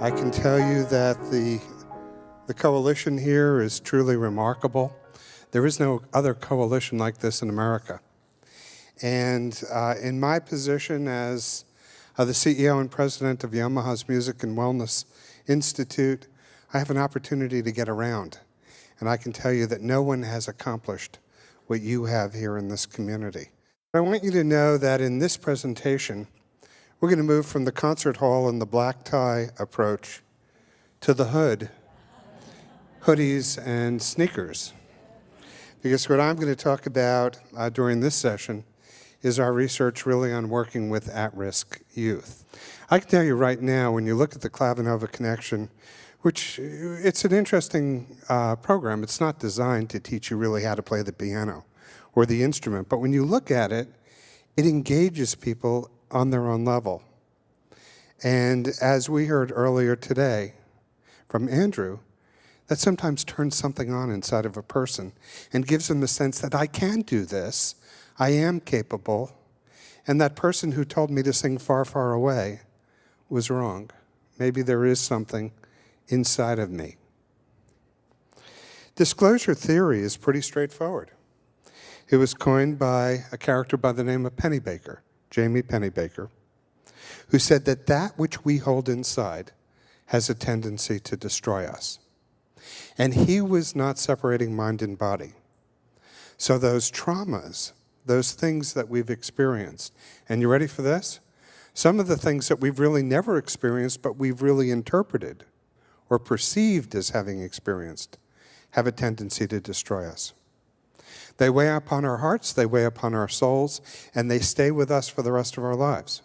I can tell you that the coalition here is truly remarkable. There is no other coalition like this in America. And in my position as the CEO and president of Yamaha's Music and Wellness Institute, I have an opportunity to get around. And I can tell you that no one has accomplished what you have here in this community. I want you to know that in this presentation, we're going to move from the concert hall and the black tie approach to the hood, hoodies, and sneakers. Because what I'm going to talk about during this session is our research really on working with at-risk youth. I can tell you right now, when you look at the Clavinova Connection, which it's an interesting program. It's not designed to teach you really how to play the piano or the instrument, but when you look at it, it engages people on their own level. And as we heard earlier today from Andrew, that sometimes turns something on inside of a person and gives them the sense that I can do this, I am capable, and that person who told me to sing Far, Far Away was wrong. Maybe there is something inside of me. Disclosure theory is pretty straightforward. It was coined by a character by the name of Pennybaker, Jamie Pennybaker, who said that that which we hold inside has a tendency to destroy us. And he was not separating mind and body. So those traumas, those things that we've experienced, and you ready for this? Some of the things that we've really never experienced, but we've really interpreted or perceived as having experienced, have a tendency to destroy us. They weigh upon our hearts, they weigh upon our souls, and they stay with us for the rest of our lives.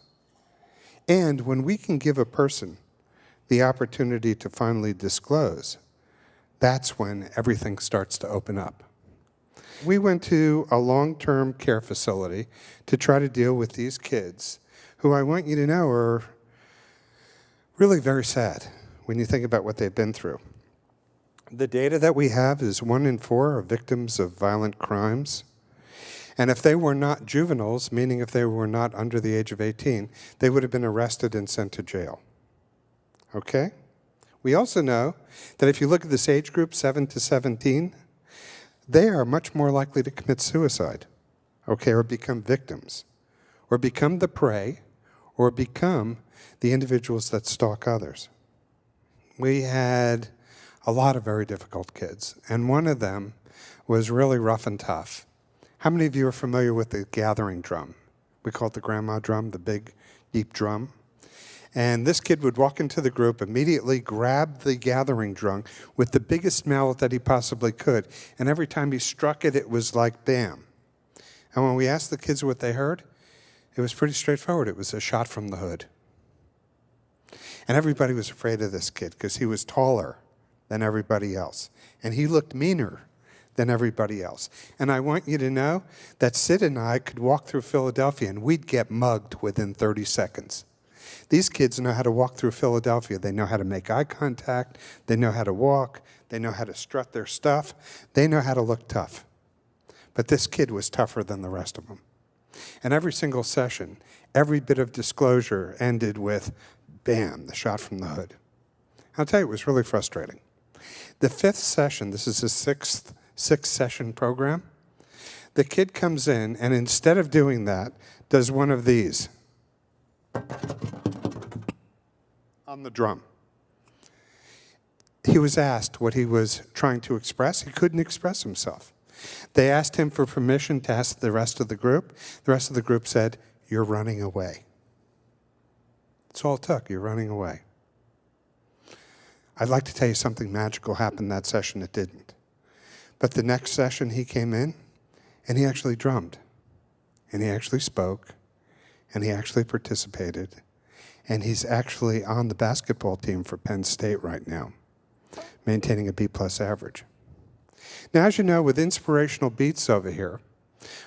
And when we can give a person the opportunity to finally disclose, that's when everything starts to open up. We went to a long-term care facility to try to deal with these kids who I want you to know are really very sad when you think about what they've been through. The data that we have is 1 in 4 are victims of violent crimes. And if they were not juveniles, meaning if they were not under the age of 18, they would have been arrested and sent to jail. Okay? We also know that if you look at this age group, 7 to 17, they are much more likely to commit suicide, okay, or become victims, or become the prey, or become the individuals that stalk others. We had a lot of very difficult kids, and one of them was really rough and tough. How many of you are familiar with the gathering drum? We call it the grandma drum, the big, deep drum. And this kid would walk into the group, immediately grab the gathering drum with the biggest mallet that he possibly could. And every time he struck it, it was like bam. And when we asked the kids what they heard, it was pretty straightforward. It was a shot from the hood. And everybody was afraid of this kid because he was taller than everybody else. And he looked meaner than everybody else. And I want you to know that Sid and I could walk through Philadelphia and we'd get mugged within 30 seconds. These kids know how to walk through Philadelphia. They know how to make eye contact. They know how to walk. They know how to strut their stuff. They know how to look tough. But this kid was tougher than the rest of them. And every single session, every bit of disclosure ended with, bam, the shot from the hood. I'll tell you, it was really frustrating. The 5th session, this is a six-session program, the kid comes in, and instead of doing that, does one of these on the drum. He was asked what he was trying to express. He couldn't express himself. They asked him for permission to ask the rest of the group. The rest of the group said, "You're running away." That's all it took. You're running away. I'd like to tell you something magical happened that session. It didn't. But the next session he came in, and he actually drummed. And he actually spoke. And he actually participated. And he's actually on the basketball team for Penn State right now, maintaining a B+ average. Now, as you know, with Inspirational Beats over here,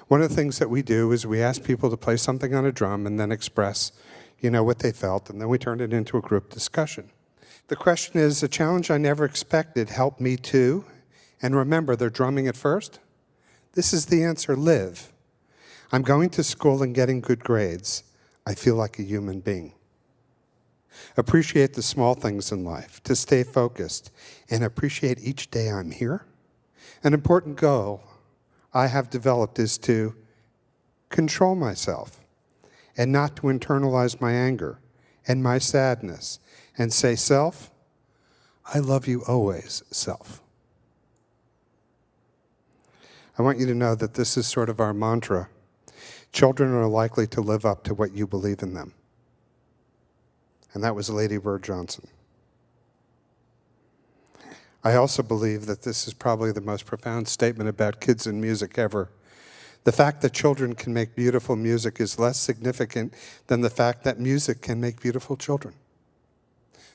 one of the things that we do is we ask people to play something on a drum and then express, what they felt, and then we turn it into a group discussion. The question is, a challenge I never expected helped me too. And remember, they're drumming at first. This is the answer: live. I'm going to school and getting good grades. I feel like a human being. appreciate the small things in life, to stay focused, and appreciate each day I'm here. An important goal I have developed is to control myself and not to internalize my anger and my sadness and say, self, I love you always, self. I want you to know that this is sort of our mantra. Children are likely to live up to what you believe in them. And that was Lady Bird Johnson. I also believe that this is probably the most profound statement about kids and music ever. The fact that children can make beautiful music is less significant than the fact that music can make beautiful children.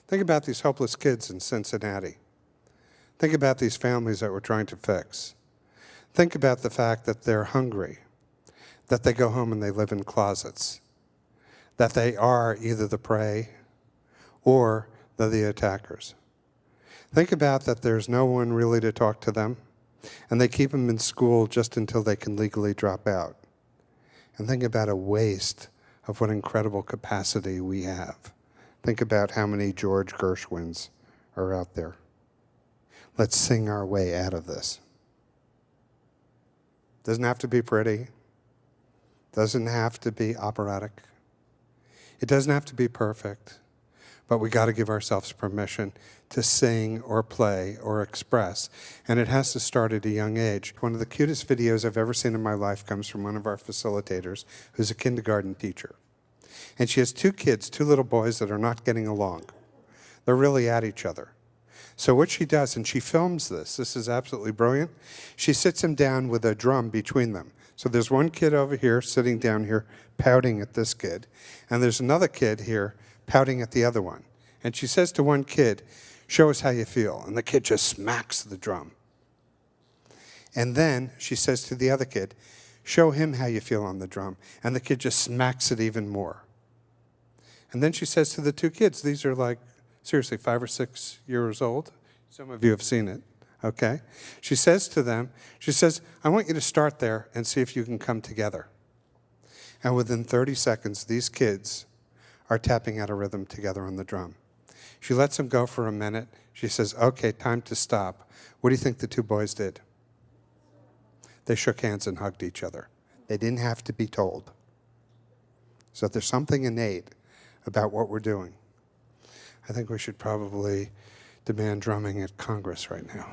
Think about these hopeless kids in Cincinnati. Think about these families that we're trying to fix. Think about the fact that they're hungry, that they go home and they live in closets, that they are either the prey or they're the attackers. Think about that there's no one really to talk to them, and they keep them in school just until they can legally drop out. And think about a waste of what incredible capacity we have. Think about how many George Gershwins are out there. Let's sing our way out of this. Doesn't have to be pretty. Doesn't have to be operatic. It doesn't have to be perfect. But we got to give ourselves permission to sing or play or express. And it has to start at a young age. One of the cutest videos I've ever seen in my life comes from one of our facilitators who's a kindergarten teacher. And she has two kids, two little boys that are not getting along. They're really at each other. So what she does, and she films this is absolutely brilliant, she sits them down with a drum between them. So there's one kid over here sitting down here pouting at this kid, and there's another kid here pouting at the other one. And she says to one kid, show us how you feel. And the kid just smacks the drum. And then she says to the other kid, show him how you feel on the drum. And the kid just smacks it even more. And then she says to the two kids, these are like, seriously, 5 or 6 years old. Some of you have seen it, okay? She says to them, she says, I want you to start there and see if you can come together. And within 30 seconds, these kids are tapping out a rhythm together on the drum. She lets them go for a minute. She says, okay, time to stop. What do you think the two boys did? They shook hands and hugged each other. They didn't have to be told. So there's something innate about what we're doing. I think we should probably demand drumming at Congress right now.